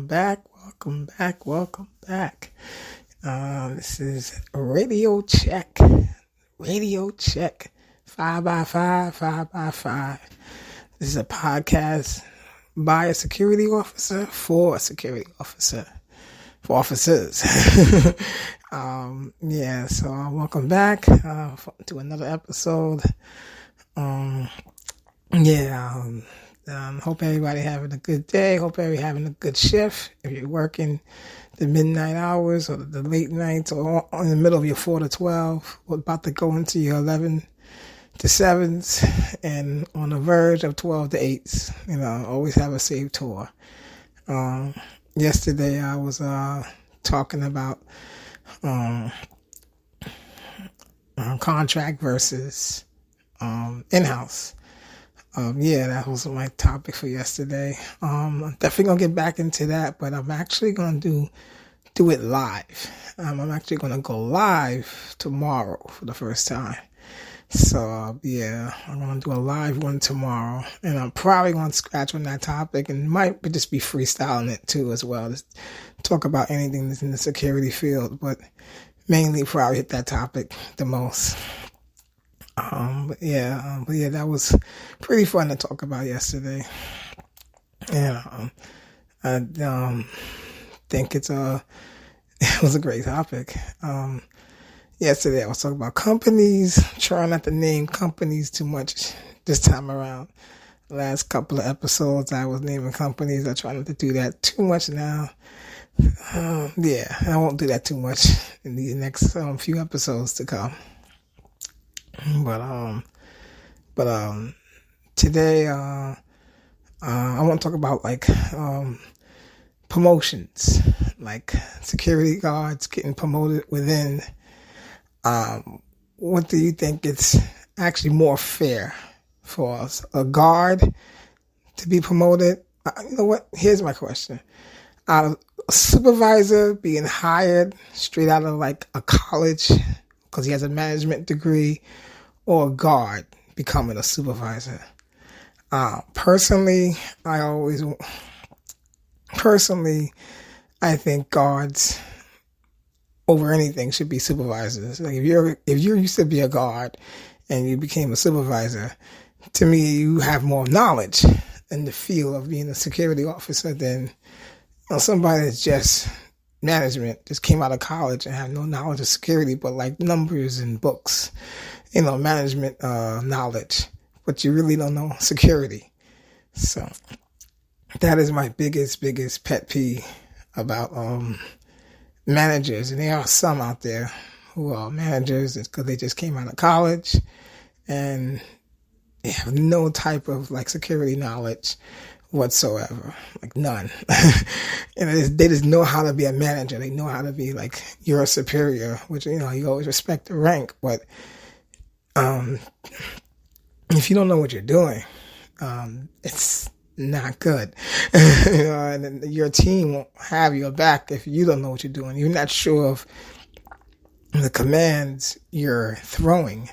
back. Welcome back. Welcome back. This is Radio Check. Radio Check. 5x5, 5x5. This is a podcast by a security officer for a security officer. For officers. So welcome back to another episode. Hope everybody having a good day. Hope everybody having a good shift. If you're working the midnight hours or the late nights or in the middle of your 4 to 12, we're about to go into your 11 to 7s and on the verge of 12 to 8s. Always have a safe tour. Yesterday I was talking about contract versus in-house. That was my topic for yesterday. I'm definitely going to get back into that, but I'm actually going to do it live. I'm actually going to go live tomorrow for the first time. So, I'm going to do a live one tomorrow, and I'm probably going to scratch on that topic and might just be freestyling it too as well. Just talk about anything that's in the security field, but mainly probably hit that topic the most. That was pretty fun to talk about yesterday. I think it was a great topic. Yesterday I was talking about companies, trying not to name companies too much this time around. The last couple of episodes I was naming companies. I try not to do that too much now. I won't do that too much in the next few episodes to come. But today I want to talk about promotions, like security guards getting promoted within. What do you think it's actually more fair for us, a guard to be promoted? You know what? Here's my question. A supervisor being hired straight out of a college because he has a management degree, or a guard becoming a supervisor. Personally, I think guards over anything should be supervisors. Like if you used to be a guard and you became a supervisor, to me you have more knowledge in the field of being a security officer than somebody that's just management, just came out of college and have no knowledge of security but numbers and books, management knowledge, but you really don't know security. So that is my biggest pet peeve about managers. And there are some out there who are managers because they just came out of college and they have no type of security knowledge whatsoever, none. They just know how to be a manager. They know how to be you're a superior, which you always respect the rank, but if you don't know what you're doing, it's not good. And your team won't have your back if you don't know what you're doing. You're not sure of the commands you're throwing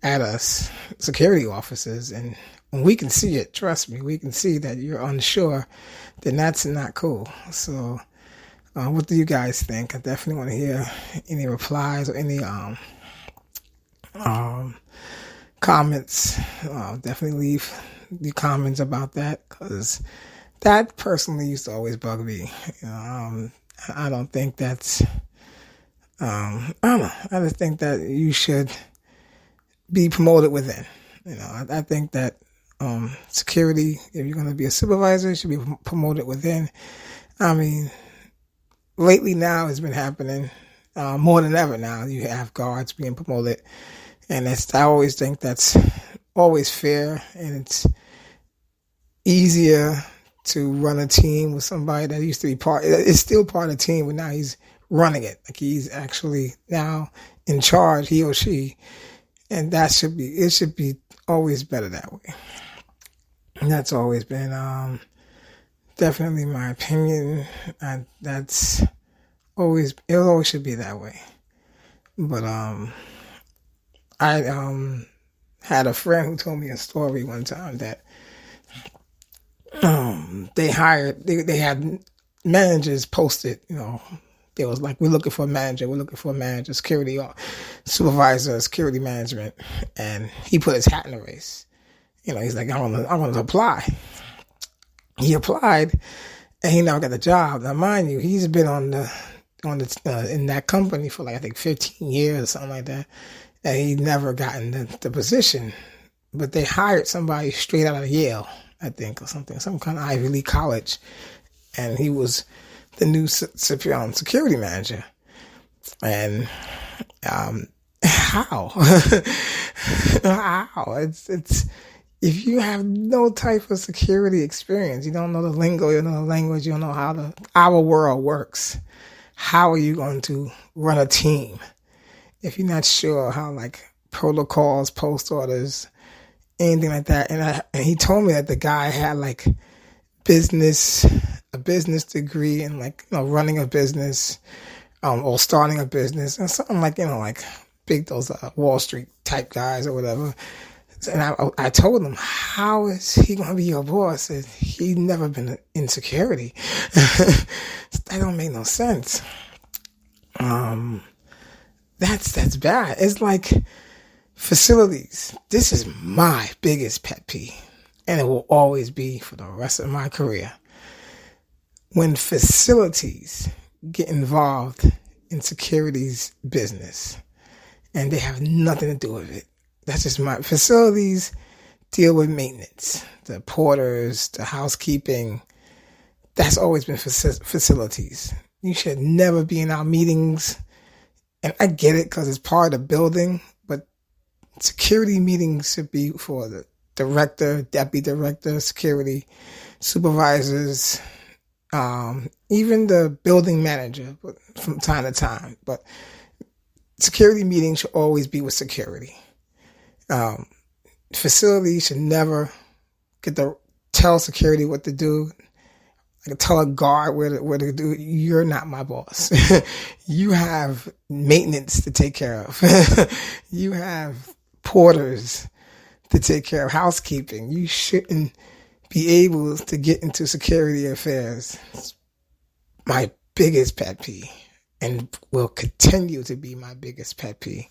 at us security officers, and when we can see it, trust me, we can see that you're unsure, then that's not cool. So what do you guys think? I definitely want to hear any replies or any comments. Definitely leave the comments about that, because that personally used to always bug me. I don't think that's I don't know. I just think that you should be promoted within. I think that security, if you're going to be a supervisor, you should be promoted within. Lately now it's been happening more than ever. Now you have guards being promoted, and I always think that's always fair, and it's easier to run a team with somebody that used to be it's still part of the team, but now he's running it. He's actually now in charge, he or she, and it should be always better that way. And that's always been definitely my opinion. It always should be that way. But I had a friend who told me a story one time that they had managers posted, they was like, we're looking for a manager, security supervisor, security management. And he put his hat in the race. He's like, I want to apply. He applied and he now got the job. Now, mind you, he's been in that company for like, I think 15 years or something like that. And he never gotten the position. But they hired somebody straight out of Yale, I think, or something, some kind of Ivy League college. And he was the new security manager. And how? How? It's if you have no type of security experience, you don't know the lingo, you don't know the language, you don't know how our world works, how are you going to run a team if you're not sure how, like, protocols, post orders, anything like that? And he told me that the guy had like a business degree and, like, running a business, or starting a business, and something like, like big, those Wall Street type guys or whatever. And I told him, how is he going to be your boss if he's never been in security? That don't make no sense. That's bad. It's like facilities. This is my biggest pet peeve, and it will always be for the rest of my career. When facilities get involved in security's business and they have nothing to do with it. That's just my facilities deal with maintenance, the porters, the housekeeping. That's always been facilities. You should never be in our meetings. And I get it because it's part of the building, but security meetings should be for the director, deputy director, security supervisors, even the building manager from time to time. But security meetings should always be with security. Facilities should never get to tell security what to do. Like, tell a guard where to do. You're not my boss. You have maintenance to take care of. You have porters to take care of, housekeeping. You shouldn't be able to get into security affairs. It's my biggest pet peeve, and will continue to be my biggest pet peeve.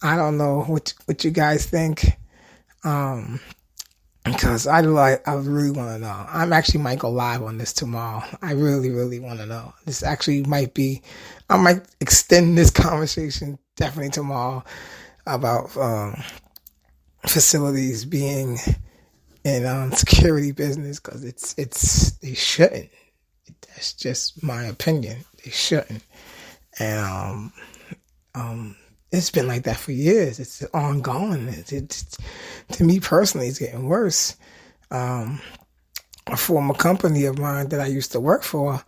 I don't know what you guys think, because I really want to know. I might go live on this tomorrow. I really, really want to know. This actually I might extend this conversation definitely tomorrow about facilities being in security business, because they shouldn't. That's just my opinion. They shouldn't. And it's been like that for years. It's ongoing. It's to me personally, it's getting worse. A former company of mine that I used to work for,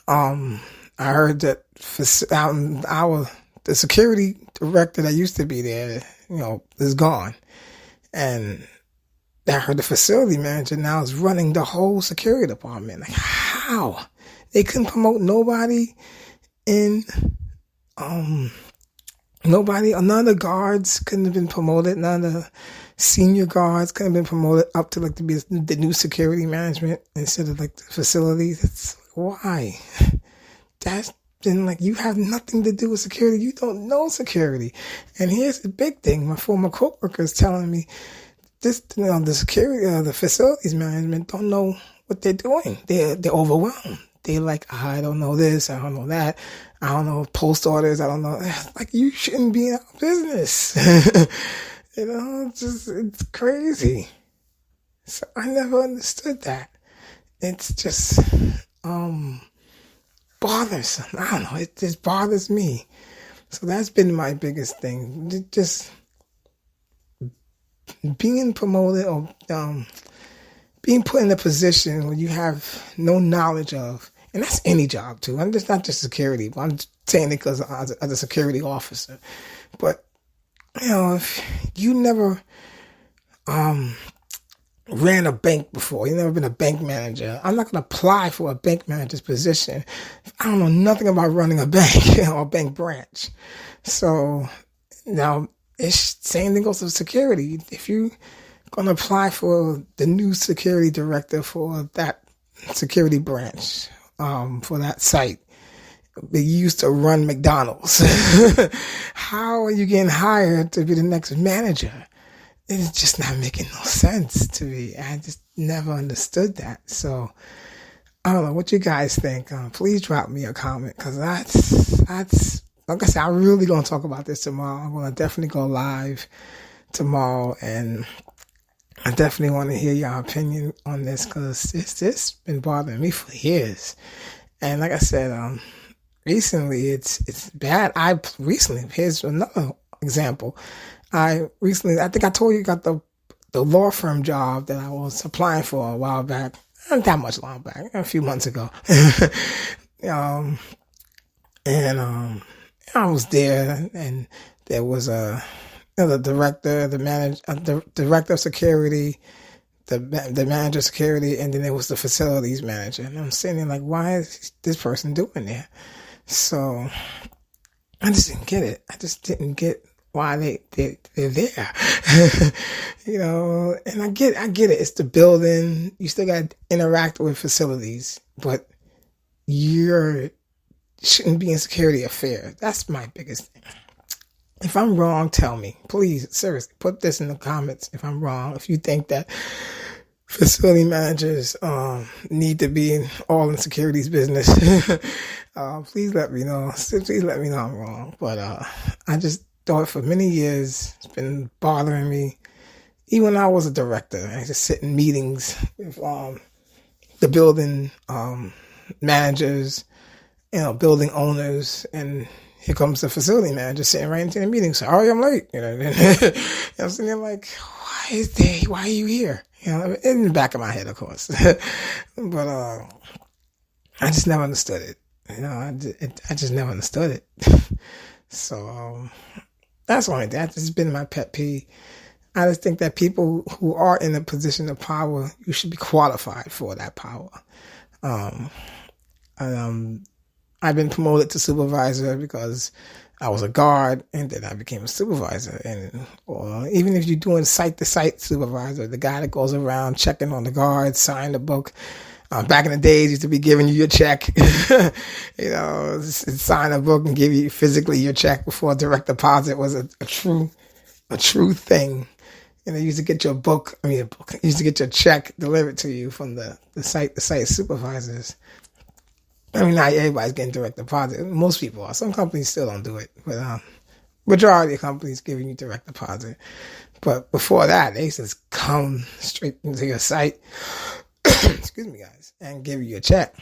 I heard that the security director that used to be there, is gone. And I heard the facility manager now is running the whole security department. Like, how? They couldn't promote nobody in, none of the guards couldn't have been promoted. None of the senior guards couldn't have been promoted up to, like, to be the new security management instead of, like, the facilities. It's why? That's been like, you have nothing to do with security. You don't know security. And here's the big thing. My former coworker is telling me this, the security, the facilities management don't know what they're doing. They're overwhelmed. They're like, I don't know this, I don't know that, I don't know post orders, I don't know. Like, you shouldn't be in our business. It's crazy. So I never understood that. It's just bothersome. I don't know. It just bothers me. So that's been my biggest thing. Just being promoted or being put in a position where you have no knowledge of, and that's any job too. I'm just not just security, but I'm saying it because as a security officer. But if you never ran a bank before, you've never been a bank manager, I'm not going to apply for a bank manager's position. I don't know nothing about running a bank or a bank branch. So now it's same thing goes to security. If you going to apply for the new security director for that security branch, for that site. They used to run McDonald's. How are you getting hired to be the next manager? It's just not making no sense to me. I just never understood that. So I don't know what you guys think. Please drop me a comment, because that's like I said, I'm really going to talk about this tomorrow. I'm going to definitely go live tomorrow, and I definitely want to hear your opinion on this, because it's been bothering me for years. And like I said, recently it's bad. Here's another example. I think I told you, got the law firm job that I was applying for a while back. Not that much long back, a few months ago. I was there, and there was the director, the manager, the director of security, the manager of security, and then there was the facilities manager. And I'm sitting there like, why is this person doing there? So I just didn't get it. I just didn't get why they're there. And I get it. It's the building. You still got to interact with facilities, but you shouldn't be in security affairs. That's my biggest thing. If I'm wrong, tell me. Please, seriously, put this in the comments if I'm wrong. If you think that facility managers need to be all in security's business, please let me know. Please let me know I'm wrong. But I just thought for many years it's been bothering me. Even when I was a director, I just sit in meetings with the building managers, building owners, and here comes the facility manager sitting right into the meeting. Sorry, I'm late. I'm sitting there like, why are you here? In the back of my head, of course. But I just never understood it. I just never understood it. So that's one thing. That's just been my pet peeve. I just think that people who are in a position of power, you should be qualified for that power. I've been promoted to supervisor because I was a guard, and then I became a supervisor. Or even if you're doing site-to-site supervisor, the guy that goes around checking on the guards, sign the book. Back in the days, used to be giving you your check, sign a book and give you physically your check before direct deposit was a true thing. And they used to get you used to get your check delivered to you from the site-to-site supervisors. Not everybody's getting direct deposit. Most people are. Some companies still don't do it, but majority of companies giving you direct deposit. But before that, they just come straight into your site, excuse me, guys, and give you a check.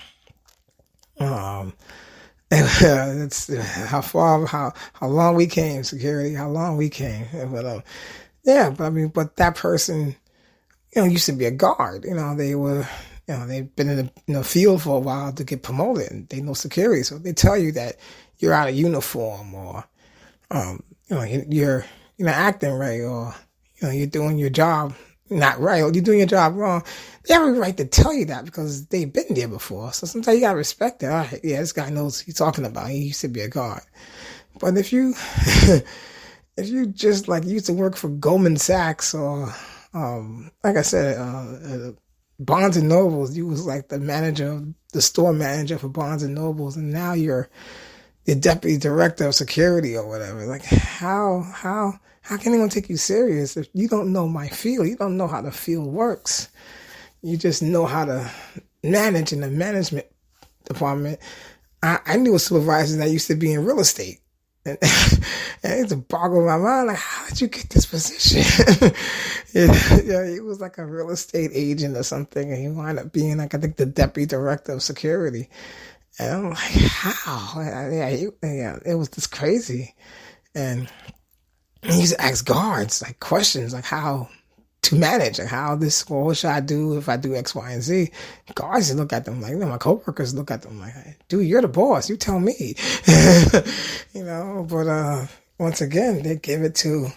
It's how long we came, security, how long we came. But but that person, used to be a guard. They were. They've been in the field for a while to get promoted, and they know security. So they tell you that you're out of uniform, or, you're not acting right, or, you're doing your job not right, or you're doing your job wrong. They have a right to tell you that because they've been there before. So sometimes you got to respect it. All right, yeah, this guy knows what he's talking about. He used to be a guard. But if you just like used to work for Goldman Sachs, or, like I said, Barnes and Nobles, you was like the store manager for Barnes and Nobles, and now you're the deputy director of security or whatever. Like, how can anyone take you serious if you don't know my field? You don't know how the field works. You just know how to manage in the management department. I knew a supervisor that used to be in real estate. And it's a boggle my mind. Like, how did you get this position? He was like a real estate agent or something, and he wound up being like, I think, the deputy director of security. And I'm like, how? It was just crazy. And he used to ask guards like questions, like how to manage, like what should I do if I do X, Y, and Z? Guards look at them like, my coworkers look at them like, dude, you're the boss. You tell me, But once again, they give it to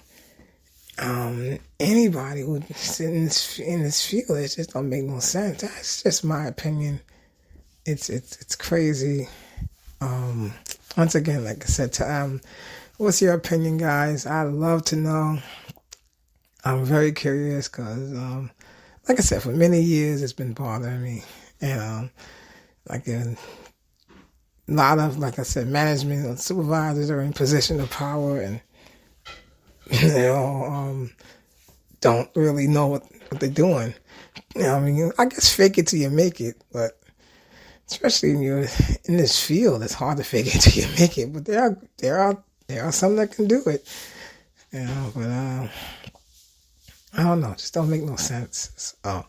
anybody who's in this field. It just don't make no sense. That's just my opinion. It's crazy. Once again, like I said, what's your opinion, guys? I'd love to know. I'm very curious because, like I said, for many years it's been bothering me. And like a lot of, like I said, management and supervisors are in position of power, and they all don't really know what they're doing. I mean, I guess fake it till you make it, but especially when you're in this field, it's hard to fake it till you make it. But there are some that can do it, But I don't know, just don't make no sense. So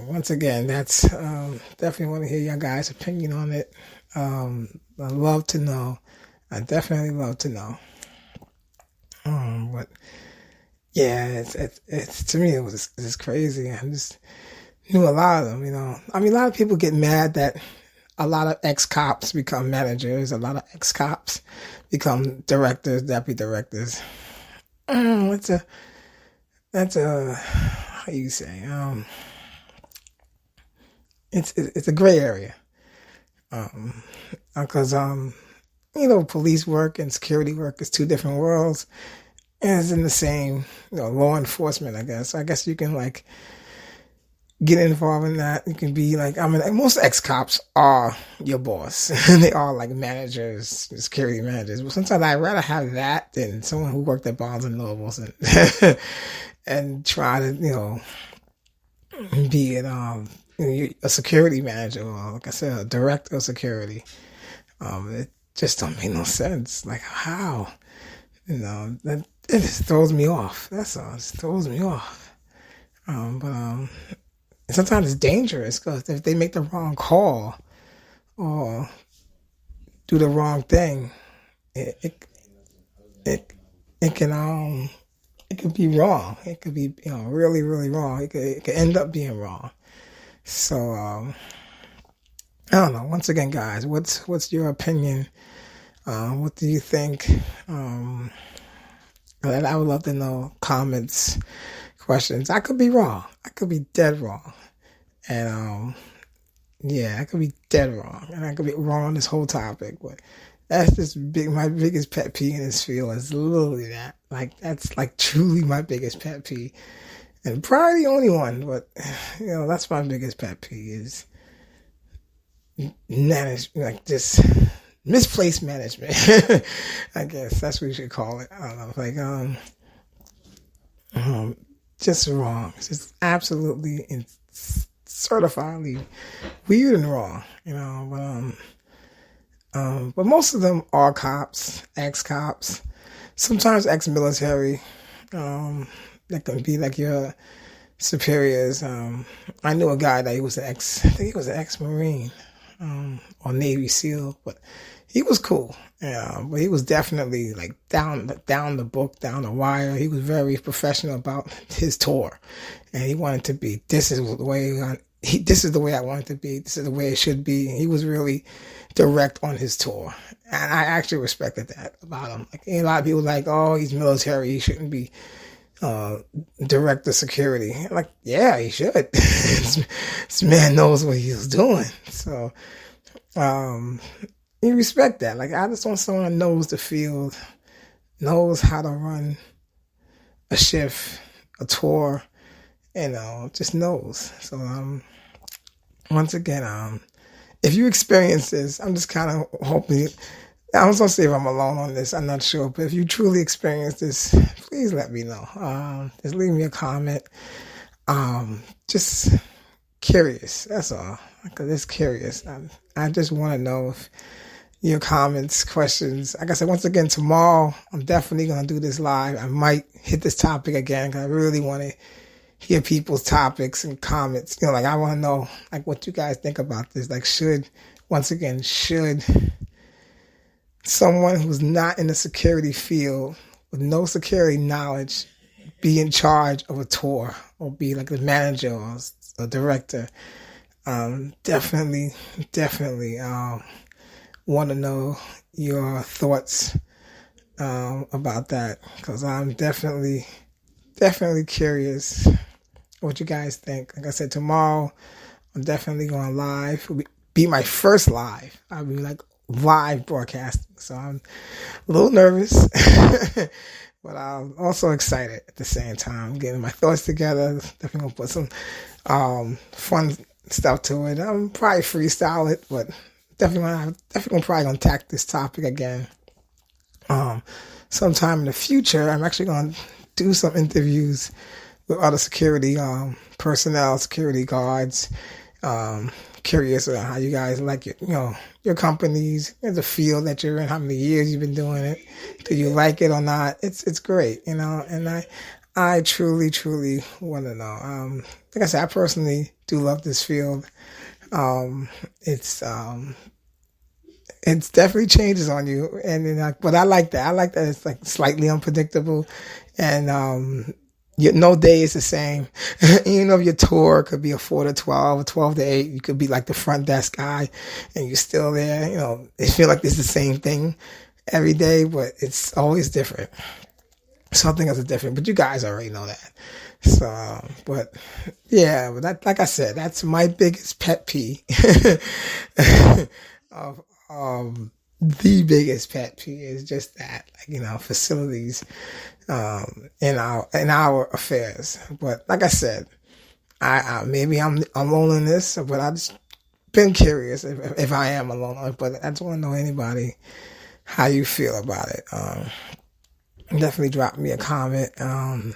once again, that's definitely want to hear your guys' opinion on it. I'd love to know. I definitely love to know. But yeah, it's to me it's crazy. I just knew a lot of them. I mean, a lot of people get mad that a lot of ex-cops become managers. A lot of ex-cops become directors, deputy directors. That's a how you say? It's a gray area. Because police work and security work is two different worlds, and it's in the same, law enforcement. I guess you can get involved in that. You can be most ex-cops are your boss. They are like managers, security managers. But sometimes I'd rather have that than someone who worked at Barnes and Nobles and and try to be a security manager, or like I said, a director of security. It just don't make no sense. Like how, that it just throws me off. That's all. It just throws me off. But sometimes it's dangerous because if they make the wrong call or do the wrong thing, it can be wrong. It could be really, really wrong. It could end up being wrong. So I don't know. Once again, guys, what's your opinion? What do you think? I would love to know. Comments, questions. I could be wrong. I could be dead wrong. And I could be dead wrong, and I could be wrong on this whole topic. But that's just my biggest pet peeve in this field is literally that. That's truly my biggest pet peeve. And probably the only one, but that's my biggest pet peeve is this misplaced management. I guess that's what you should call it. I don't know, just wrong. It's just absolutely and certifiably weird and wrong, but most of them are cops, ex-cops, sometimes ex-military. That can be like your superiors. I knew a guy that I think he was an ex-Marine, or Navy SEAL, but he was cool. But he was definitely down the book, down the wire. He was very professional about his tour, and he wanted to be. This is the way I want it to be. This is the way it should be. And he was really direct on his tour, and I actually respected that about him. A lot of people oh, he's military, he shouldn't be director security. Yeah, he should. This man knows what he was doing. So, you respect that. I just want someone who knows the field, knows how to run a shift, a tour, just knows. So, once again, if you experience this, I'm just kind of hoping. I was going to say if I'm alone on this, I'm not sure. But if you truly experience this, please let me know. Just leave me a comment. Just curious, that's all. Because it's curious. I just want to know if your comments, questions. Like I said, once again, tomorrow, I'm definitely going to do this live. I might hit this topic again because I really want to hear people's topics and comments. I want to know, what you guys think about this. Should someone who's not in the security field with no security knowledge be in charge of a tour or be like a manager or a director? Definitely want to know your thoughts about that, because I'm definitely curious what you guys think. Like I said, tomorrow I'm definitely going live. It'll be my first live. I'll be live broadcasting, so I'm a little nervous, but I'm also excited at the same time. I'm getting my thoughts together. Definitely gonna put some fun stuff to it. I'm probably freestyle it, but definitely probably gonna tackle this topic again. Sometime in the future, I'm actually gonna do some interviews with other security personnel, security guards. Curious about how you guys like your companies, the field that you're in, how many years you've been doing it. Do you like it or not? It's great, and I truly want to know. Like I said, I personally do love this field. It's definitely changes on you, but I like that. I like that it's like slightly unpredictable, and no day is the same. Your tour could be a 4 to 12 or 12 to 8. You could be like the front desk guy and you're still there. It feel like it's the same thing every day, but it's always different. Something else is different, but you guys already know that. So, but that, like I said, that's my biggest pet peeve. The biggest pet peeve is just that, facilities, in our affairs. But like I said, I maybe I'm alone in this, but I've just been curious if I am alone. But I just want to know anybody how you feel about it. Definitely drop me a comment, and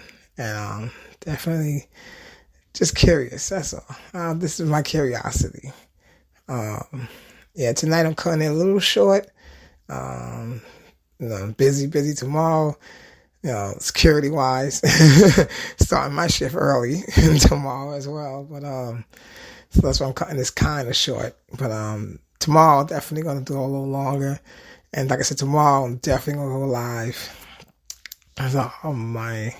definitely just curious. That's all. This is my curiosity. Tonight I'm cutting it a little short. Busy tomorrow. Security wise, starting my shift early tomorrow as well. But so that's why I'm cutting this kind of short. But tomorrow definitely gonna do a little longer. And like I said, tomorrow I'm definitely gonna go live. So my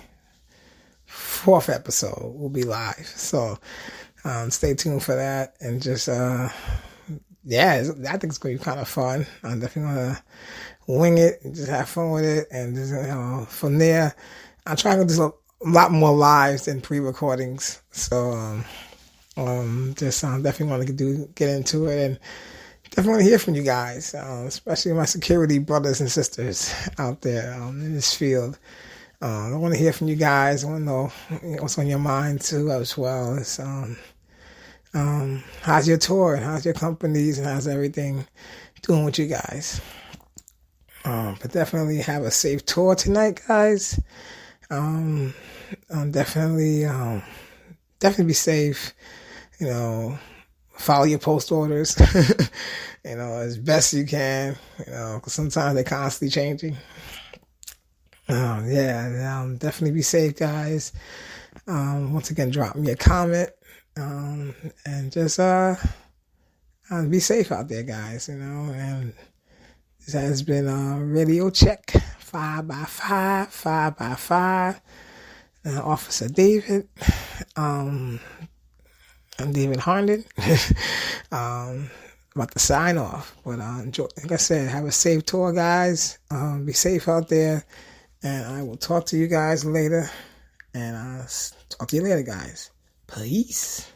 4th episode will be live. So stay tuned for that. And just I think it's gonna be kind of fun. I'm definitely gonna wing it and just have fun with it, and just, from there I'm trying to do a lot more lives than pre-recordings. So I'm definitely want to get into it, and definitely want to hear from you guys, especially my security brothers and sisters out there in this field. I want to hear from you guys. I want to know what's on your mind too, as well as how's your tour, and how's your companies, and how's everything doing with you guys. But definitely have a safe tour tonight, guys. Definitely be safe. Follow your post orders, as best you can, because sometimes they're constantly changing. Definitely be safe, guys. Once again, drop me a comment, and just be safe out there, guys, and this has been Radio Check 5x5. Officer David. I'm David Harnden. About to sign off. But enjoy, like I said, have a safe tour, guys. Be safe out there. And I will talk to you guys later. And I'll talk to you later, guys. Peace.